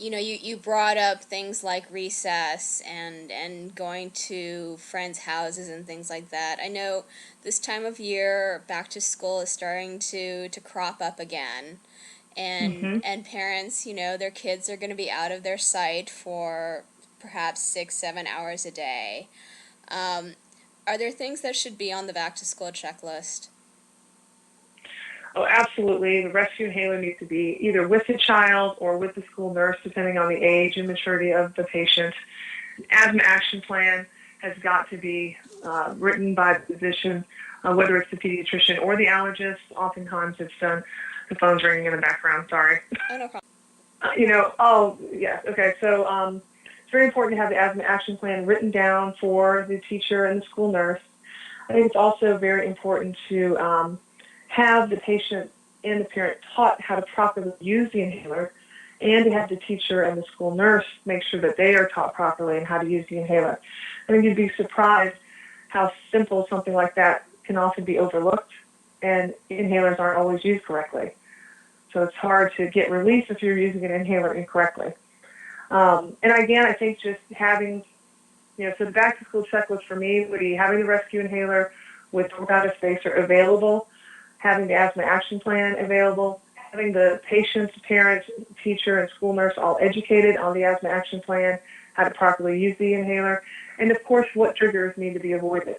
you brought up things like recess and going to friends' houses and things like that. I know this time of year, back to school is starting to crop up again. Hmm. And parents, their kids are going to be out of their sight for perhaps 6, 7 hours a day. Um, are there things that should be on the back to school checklist? Oh, absolutely. The rescue inhaler needs to be either with the child or with the school nurse, depending on the age and maturity of the patient. Asthma action plan has got to be written by the physician, whether it's the pediatrician or the allergist. Oftentimes it's done. The phone's ringing in the background. Sorry. Oh, no problem. Oh, yes. Okay. So it's very important to have the asthma action plan written down for the teacher and the school nurse. I think it's also very important to have the patient and the parent taught how to properly use the inhaler, and to have the teacher and the school nurse make sure that they are taught properly and how to use the inhaler. I think you'd be surprised how simple something like that can often be overlooked, and inhalers aren't always used correctly. So it's hard to get relief if you're using an inhaler incorrectly. And again, I think just having, so the back to school checklist for me would be having the rescue inhaler with a spacer available, having the asthma action plan available, having the patients, parents, teacher, and school nurse all educated on the asthma action plan, how to properly use the inhaler, and of course what triggers need to be avoided.